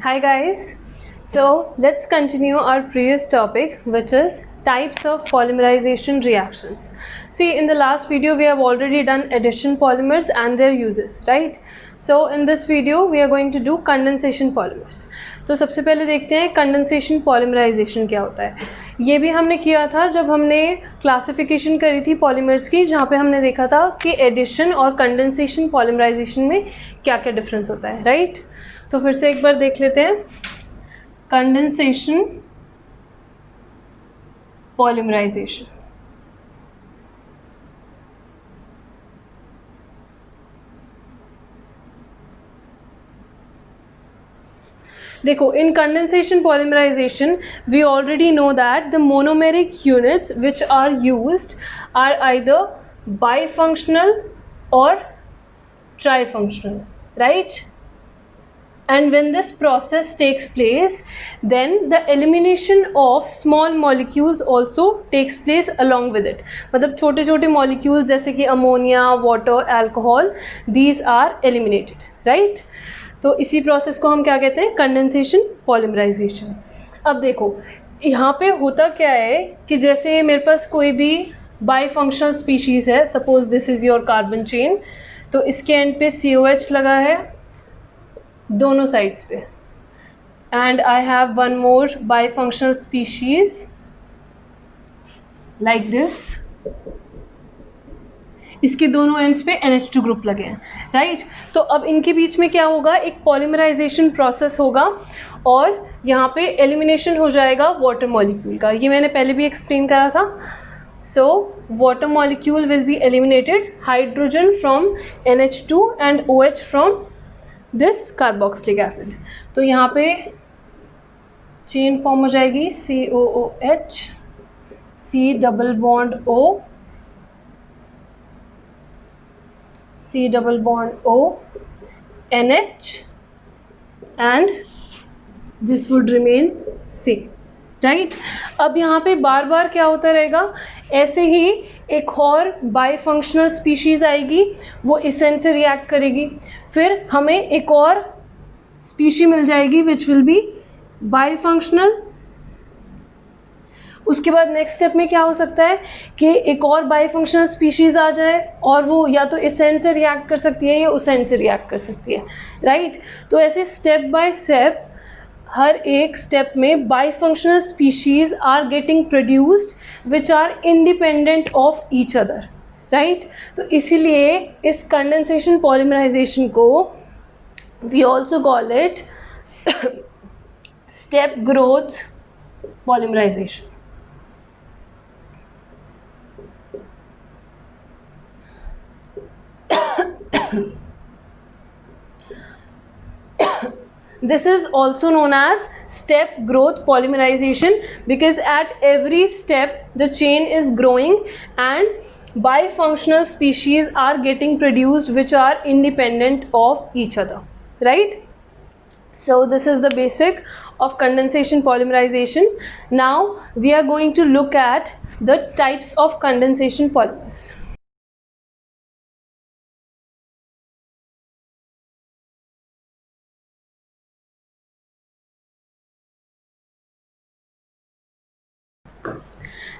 Hi guys, so let's continue our previous topic, which is types of polymerization reactions. See, in the last video we have already done addition polymers and their uses, right? So in this video we are going to do condensation polymers. तो सबसे पहले देखते हैं condensation polymerisation क्या होता है. ये भी हमने किया था जब हमने क्लासिफिकेशन करी थी पॉलीमर्स की, जहाँ पे हमने देखा था कि एडिशन और कंडेंसेशन पॉलीमराइजेशन में क्या क्या डिफरेंस होता है, राइट? तो फिर से एक बार देख लेते हैं कंडेंसेशन पॉलीमराइजेशन. देखो, इन condensation polymerization we already know that the monomeric units which are used are either bifunctional और trifunctional, right? And when this process takes place, then the elimination of small molecules also takes place along with it. मतलब छोटे छोटे molecules जैसे कि ammonia, water, alcohol, these are eliminated, right? तो इसी process को हम क्या कहते हैं? Condensation polymerisation. अब देखो यहाँ पे होता क्या है कि जैसे मेरे पास कोई भी बाईफंक्शनल स्पीशीज़ है, suppose this is your carbon chain, तो इसके एंड पे COH लगा है दोनों साइड्स पे, and I have one more bifunctional species like this. इसके दोनों एंड्स पे NH2 ग्रुप लगे हैं, राइट? तो अब इनके बीच में क्या होगा? एक पॉलीमराइजेशन प्रोसेस होगा और यहाँ पे एलिमिनेशन हो जाएगा वाटर मॉलिक्यूल का. ये मैंने पहले भी एक्सप्लेन करा था. So water molecule will be eliminated, hydrogen from NH2 and OH from this carboxylic acid. तो यहाँ पे चेन फॉर्म हो जाएगी COOH, C double bond O, C double bond O, NH, and this would remain C, right? अब यहाँ पे बार बार क्या होता रहेगा? ऐसे ही एक और बाईफंक्शनल स्पीशीज़ आएगी, वो इस एंड से रिएक्ट करेगी, फिर हमें एक और स्पीशी मिल जाएगी विच विल बी बाईफंक्शनल. उसके बाद नेक्स्ट स्टेप में क्या हो सकता है कि एक और बाईफंक्शनल स्पीशीज़ आ जाए और वो या तो इस एंड से रिएक्ट कर सकती है या उस एंड से रिएक्ट कर सकती है, राइट? तो ऐसे स्टेप बाय स्टेप हर एक स्टेप में bifunctional species are getting produced which are independent of each other, right? तो इसीलिए इस कंडेंसेशन पॉलीमराइजेशन को we also call it step growth polymerization. This is also known as step growth polymerization because at every step the chain is growing and bifunctional species are getting produced which are independent of each other, right? So this is the basic of condensation polymerization. Now we are going to look at the types of condensation polymers.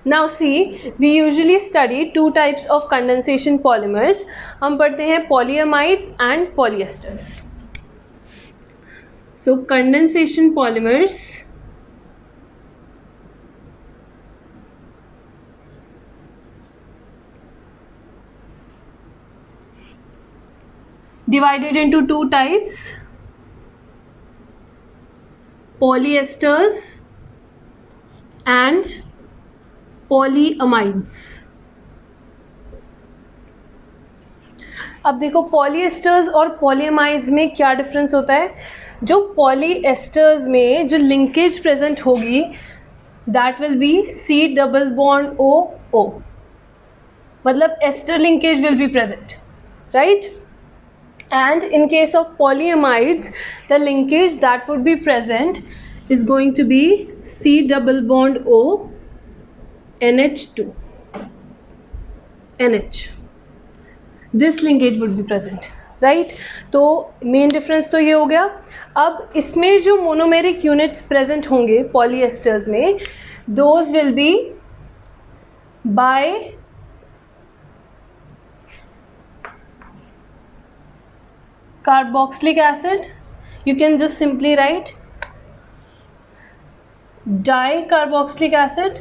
Now see, we usually study two types of condensation polymers. हम पढ़ते हैं polyamides and polyesters. So condensation polymers divided into two types: polyesters and पॉलीअमाइड्स. अब देखो polyesters और पॉलीअमाइड्स में क्या difference होता है. जो पॉलीएस्टर्स में जो लिंकेज प्रेजेंट होगी that will be C double bond O, मतलब ester linkage will be present, right? And in case of polyamides the linkage that would be present is going to be C double bond O, NH2, NH. This linkage would be present, right. तो main difference तो ये हो गया। अब इसमें जो monomeric units present होंगे polyesters में, those will be by carboxylic acid. You can just simply write dicarboxylic acid.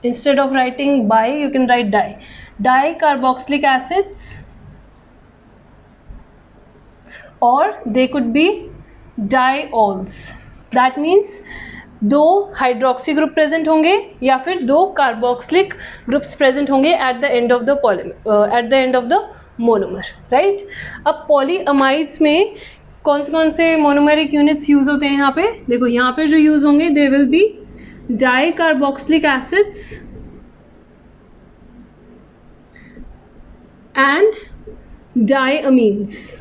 Instead of writing bi, you can write di. Dicarboxylic acids, or they could be diols. That means दो hydroxy group present होंगे या फिर दो carboxylic groups present होंगे at the end of the polymer, at the end of the monomer, right. अब पॉलीअमाइड्स में कौन से मोनोमेरिक यूनिट्स यूज होते हैं यहाँ पे? देखो यहाँ पे जो यूज होंगे they will be dicarboxylic acids and diamines.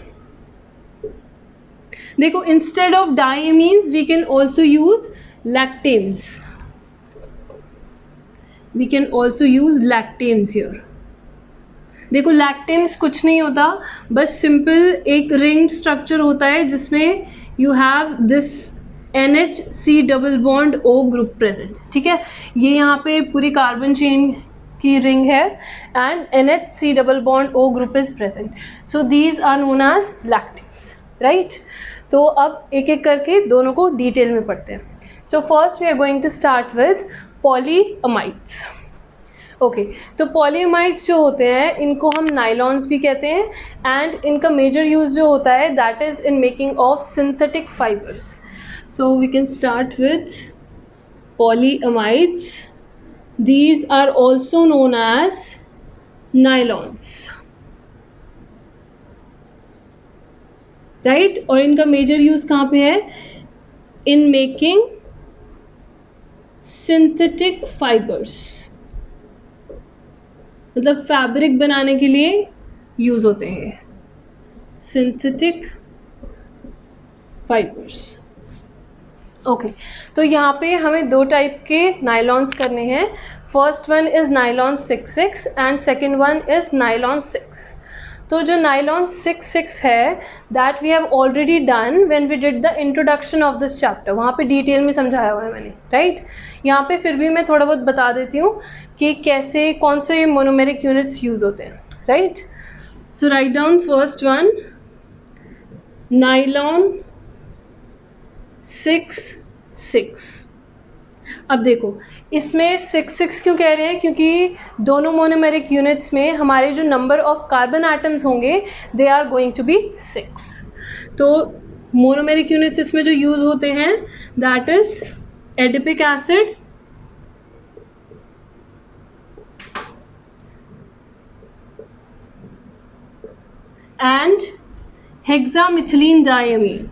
देखो instead of diamines we can also use lactames. We can also use lactames here. देखो lactames कुछ नहीं होता, बस सिंपल एक रिंग स्ट्रक्चर होता है जिसमें you have this NHC double bond O group present, ठीक है। ये यहाँ पे पूरी कार्बन चेन की रिंग है and NHC double bond O group is present, so these are known as lactames, right. तो अब एक एक करके दोनों को डिटेल में पढ़ते हैं। So first we are going to start with polyamides. Okay, तो polyamides जो होते हैं इनको हम नाइलॉन्स भी कहते हैं एंड इनका मेजर यूज जो होता है that is in making of synthetic fibres. So we can start with polyamides. These are also known as nylons, right? और इनका मेजर यूज कहाँ पे है? In making सिंथेटिक फाइबर्स, मतलब फैब्रिक बनाने के लिए यूज होते हैं सिंथेटिक फाइबर्स। ओके, तो यहाँ पे हमें दो टाइप के नाइलॉन्स करने हैं। First one is nylon 66 and second one is nylon 6। तो जो नाइलॉन 66 है that we have already done when we did the introduction of this chapter, वहाँ पे डिटेल में समझाया हुआ है मैंने, राइट। यहाँ पे फिर भी मैं थोड़ा बहुत बता देती हूँ कि कैसे कौन से मोनोमेरिक यूनिट्स यूज होते हैं, right. So write down first one nylon 66। अब देखो इसमें 66 क्यों कह रहे हैं? क्योंकि दोनों मोनोमेरिक यूनिट्स में हमारे जो नंबर ऑफ कार्बन एटम्स होंगे they are going to be 6। तो मोनोमेरिक यूनिट्स इसमें जो यूज होते हैं that is adipic acid, and hexamethylene diamine.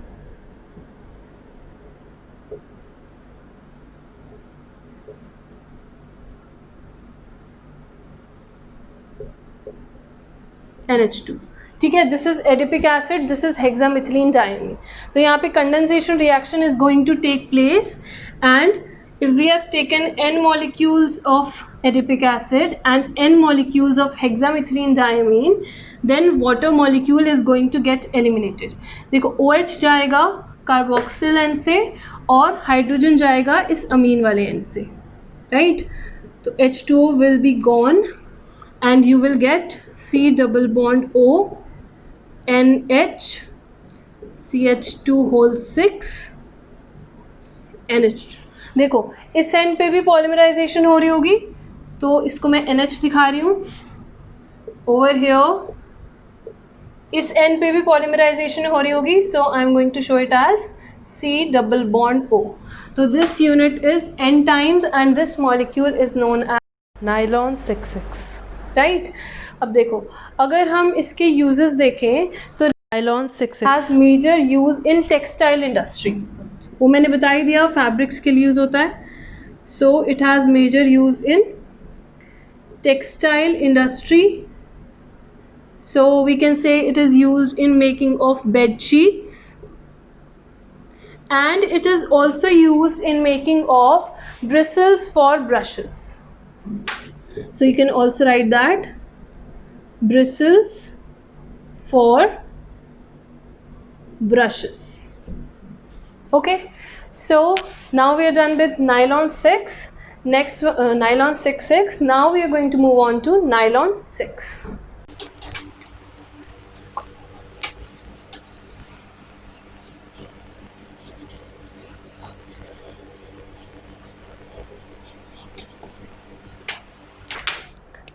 NH2, ठीक है। This is adipic acid, this is hexamethylene diamine. तो यहाँ पे condensation reaction is going to take place and if we have taken n molecules of adipic acid and n molecules of hexamethylene diamine, then water molecule is going to get eliminated. देखो OH जाएगा carboxyl and से और hydrogen जाएगा इस अमीन वाले and से, right. तो H2O will be gone and you will get C double bond O NH CH2 whole 6 NH2। देखो इस एंड पे भी पॉलीमराइजेशन हो रही होगी, तो इसको मैं NH दिखा रही हूँ ओवर हियर। इस एंड पे भी पॉलीमराइजेशन हो रही होगी, so I am going to show it as C double bond O. तो this unit is N times and this molecule is known as nylon 66, right. अब देखो अगर हम इसके यूजेस देखें तो nylon 66 has major use in textile industry. वो मैंने बता ही दिया फैब्रिक्स के लिए यूज होता है, so it has major use in textile industry. So we can say it is used in making of bed sheets and it is also used in making of bristles for brushes. So you can also write that bristles for brushes. Okay, so now we are done with nylon 6. Next nylon 6. Now we are going to move on to nylon 6.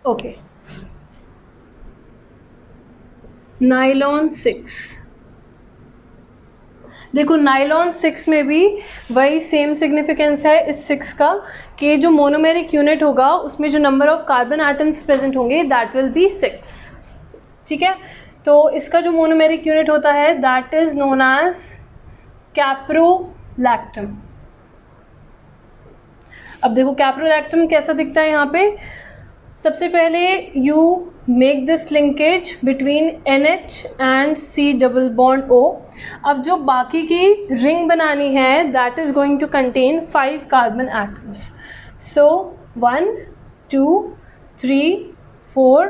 Okay, nylon 6. देखो nylon 6 में भी वही same significance है इस 6 का कि जो monomeric unit होगा उसमें जो number of carbon atoms present होंगे दैट विल बी 6. ठीक है, तो इसका जो मोनोमेरिक यूनिट होता है that is known as caprolactam. अब देखो कैप्रोलैक्टम कैसा दिखता है यहाँ पे. सबसे पहले you make this linkage between NH and C double bond O. अब जो बाकी की रिंग बनानी है that is going to contain 5 carbon atoms. So 1 2 3 4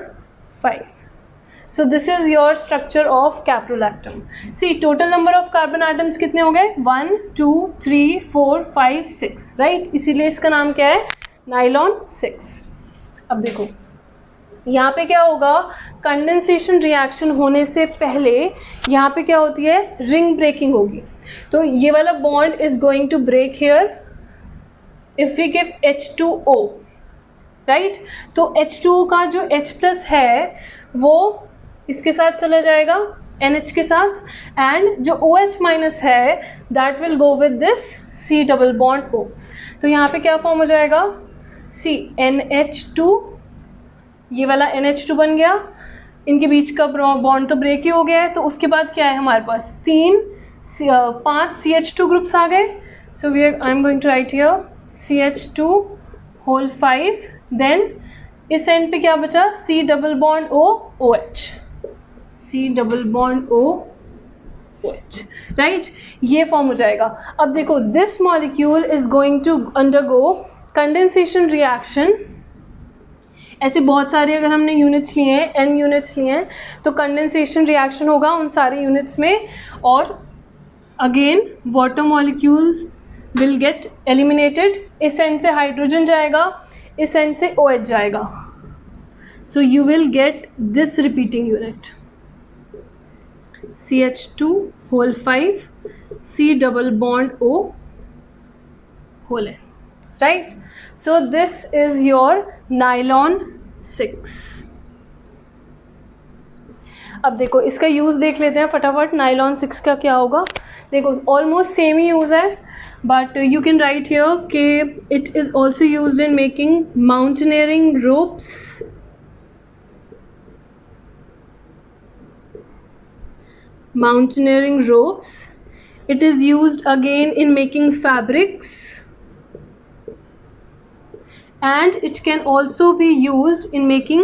5. So this is your structure of caprolactam. See total number of carbon atoms कितने हो गए 1 2 3 4 5 6 right. इसीलिए इसका नाम क्या है नायलॉन 6. अब देखो यहाँ पे क्या होगा, कंडेंसेशन रिएक्शन होने से पहले यहाँ पे क्या होती है रिंग ब्रेकिंग होगी. तो ये वाला bond is going to break here if we give H2O right. तो H2O का जो H+ है वो इसके साथ चला जाएगा NH के साथ, एंड जो OH- है that will go with this C double bond O. तो यहाँ पे क्या फॉर्म हो जाएगा सी NH2, ये वाला NH2 बन गया. इनके बीच का बॉन्ड तो ब्रेक ही हो गया है. तो उसके बाद क्या है हमारे पास 5 CH2 ग्रुप्स आ गए. So we I am going to write here CH2 whole 5. Then इस एंड पे क्या बचा C double bond O OH, C double bond O OH right. ये फॉर्म हो जाएगा. अब देखो this molecule is going to undergo condensation reaction. ऐसे बहुत सारे अगर हमने यूनिट्स लिए हैं n यूनिट्स लिए हैं तो कंडेंसेशन रिएक्शन होगा उन सारे यूनिट्स में, और again water molecule will get eliminated. इस एंड से हाइड्रोजन जाएगा, इस एंड से OH जाएगा. So you will get this repeating unit CH2 whole 5 C double bond O whole N. Right, so this is your nylon 6. अब देखो इसका use देख लेते हैं फटाफट. नायलॉन 6 का क्या होगा देखो ऑलमोस्ट सेम ही यूज़ है, but you can write here कि it is also used in making mountaineering ropes, it is used again in making fabrics, and it can also be used in making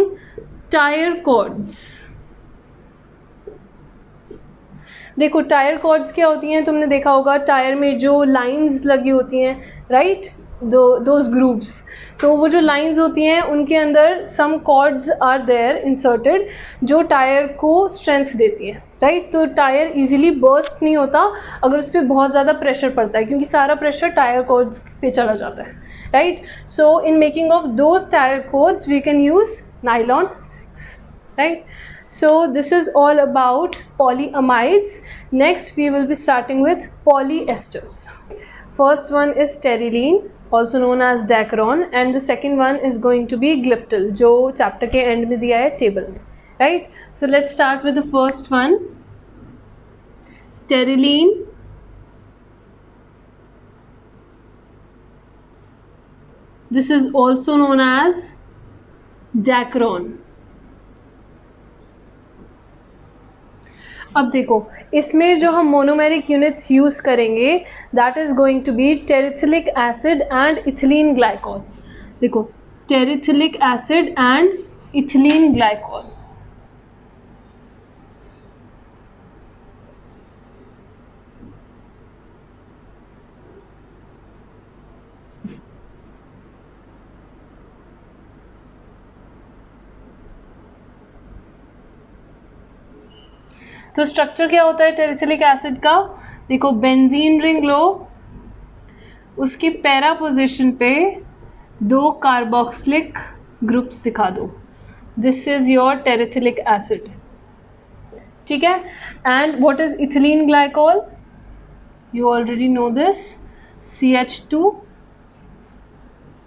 tire cords. देखो tyre chords क्या होती हैं, तुमने देखा होगा tyre में जो लाइंस लगी होती हैं राइट, दोज ग्रूव्स. तो वो जो लाइंस होती हैं उनके अंदर सम कॉर्ड्स आर देयर इंसर्टेड जो टायर को स्ट्रेंथ देती है राइट. तो टायर इजीली बर्स्ट नहीं होता अगर उस पर बहुत ज़्यादा प्रेशर पड़ता है, क्योंकि सारा प्रेशर टायर कॉर्ड्स पे चला जाता है right. So in making of those tyre cords we can use nylon 6 right. So this is all about polyamides. Next we will be starting with polyesters. First one is terylene, also known as Dacron, and the second one is going to be Glyptal, जो chapter के end में दिया है table में, right? So let's start with the first one, terylene. This is also known as Dacron. अब देखो इसमें जो हम मोनोमेरिक यूनिट्स यूज़ करेंगे that is going to be terephthalic acid and ethylene glycol. देखो terephthalic acid and ethylene glycol. तो structure क्या होता है टेरिसिलिक एसिड का, देखो बेंजीन रिंग लो, उसकी पैरा पोजीशन पे 2 कार्बोक्सिलिक ग्रुप्स दिखा दो, this is your terephthalic acid, ठीक है। And what is ethylene glycol, you already know this, CH2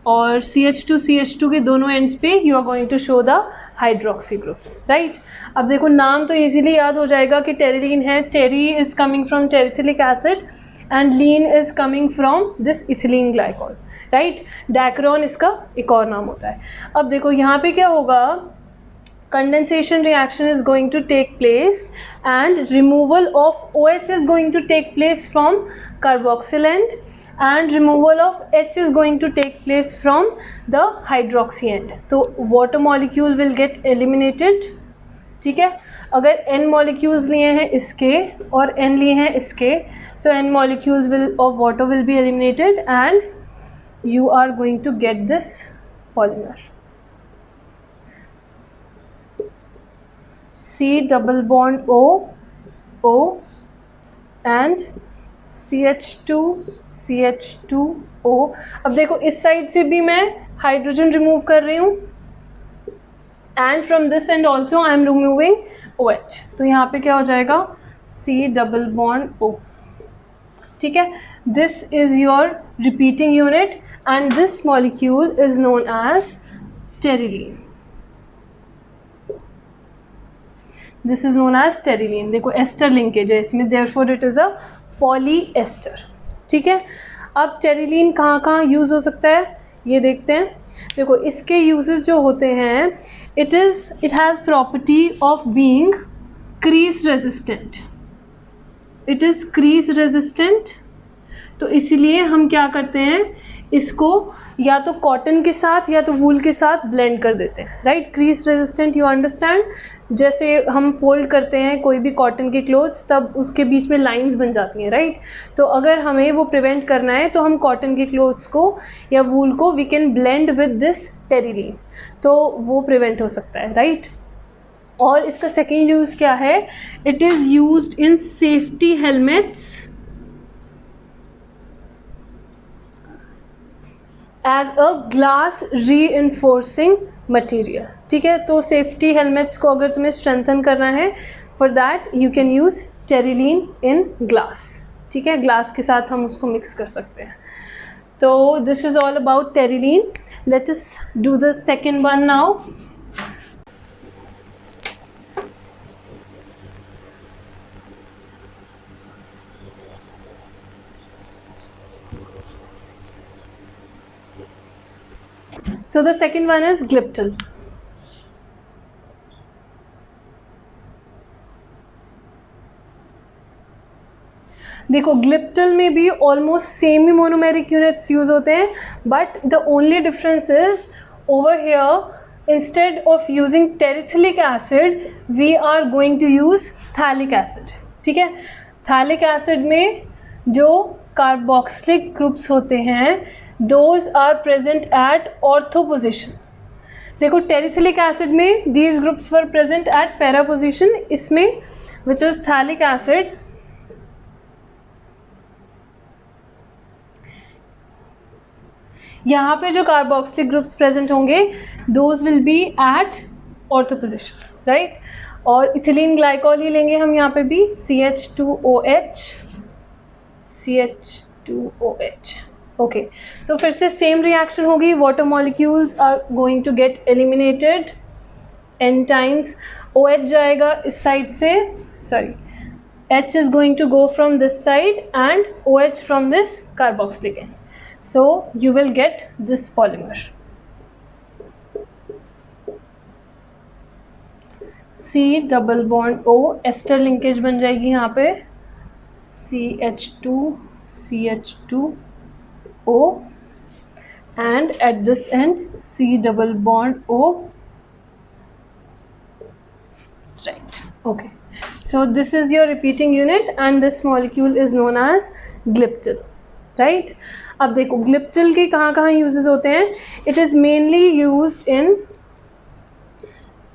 और CH2 के दोनों एंड्स पे you are going to show the hydroxy group, right. अब देखो नाम तो इजीली याद हो जाएगा कि टेरिलीन है, tery is coming from terephthalic acid and lene is coming from this ethylene glycol, right. Dacron इसका एक और नाम होता है। अब देखो यहाँ पे क्या होगा, condensation reaction is going to take place and removal of OH is going to take place from carboxyl end and removal of H is going to take place from the hydroxy end. तो water molecule will get eliminated, ठीक है। अगर N molecules लिए हैं इसके और N लिए हैं इसके, so N molecules of water will be eliminated and you are going to get this polymer. C double bond O and CH2O। अब देखो इस साइड से भी मैं हाइड्रोजन रिमूव कर रही हूँ and from this and also I am removing OH, तो यहाँ पे क्या हो जाएगा C double bond O, ठीक है। This is your repeating unit and this molecule is known as terylene, this is known as terylene. देखो एस्टर लिंकेज है इसमें, therefore it is a polyester, ठीक है। अब टेरिलीन कहाँ कहाँ यूज़ हो सकता है ये देखते हैं। देखो इसके यूजेस जो होते हैं, it has property of being crease resistant, it is crease resistant, तो इसीलिए हम क्या करते हैं, इसको या तो कॉटन के साथ या तो वूल के साथ ब्लेंड कर देते हैं, right. Crease resistant you understand, जैसे हम फोल्ड करते हैं कोई भी कॉटन के क्लोथ्स तब उसके बीच में लाइंस बन जाती हैं, राइट। तो अगर हमें वो प्रिवेंट करना है तो हम कॉटन के क्लोथ्स को या वूल को we can blend with this terylene, तो वो प्रिवेंट हो सकता है, राइट। और इसका सेकेंड यूज़ क्या है, it is used in safety helmets as a glass reinforcing material, ठीक है। तो सेफ्टी हेलमेट्स को अगर तुम्हें स्ट्रेंथन करना है, for that you can use terylene in glass, ठीक है। ग्लास के साथ हम उसको मिक्स कर सकते हैं। तो this is all about terylene. Let us do the second one now. So the second one is Gliptal. देखो ग्लिप्टल में भी ऑलमोस्ट सेम ही मोनोमेरिक यूनिट्स यूज होते हैं, but the only difference is over here instead of using terephthalic acid we are going to use phthalic acid, ठीक है। Phthalic acid में जो कार्बोक्सिलिक ग्रुप्स होते हैं those are present at ortho position. देखो terephthalic acid में these groups were present at para position, इसमें which is thalic acid यहाँ पे जो कार्बोक्सिलिक ग्रुप्स प्रेजेंट होंगे those will be at ortho position, right। और इथिलीन ग्लाइकॉल ही लेंगे हम यहाँ पे भी, CH2OH, ओके। तो फिर से सेम रिएक्शन होगी, water molecules are going to get eliminated n times, OH जाएगा इस साइड से, sorry H is going to go from this side and OH from this carboxylic end, so you will get this polymer C double bond O, ester linkage बन जाएगी यहाँ पे, CH2 O and at this end C double bond O, right, okay। So this is your repeating unit and this molecule is known as Gliptal, right। अब देखो Gliptal के कहाँ कहाँ uses होते हैं, it is mainly used in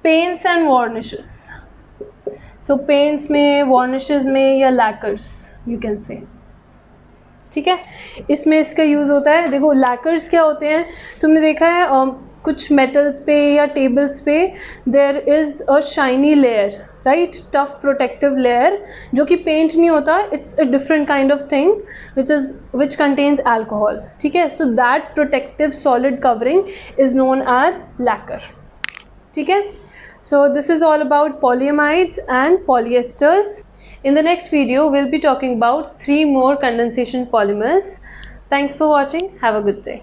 paints and varnishes, so paints में, varnishes में या लैकर्स यू कैन से, ठीक है। इसमें इसका यूज़ होता है। देखो लैकर्स क्या होते हैं, तुमने देखा है कुछ मेटल्स पे या टेबल्स पे there is a shiny layer, right, tough protective layer, जो कि पेंट नहीं होता, it's a different kind of thing which contains alcohol, ठीक है। So that protective solid covering is known as lacquer, ठीक है। So this is all about polyamides and polyesters. In the next video, we'll be talking about 3 more condensation polymers. Thanks for watching. Have a good day.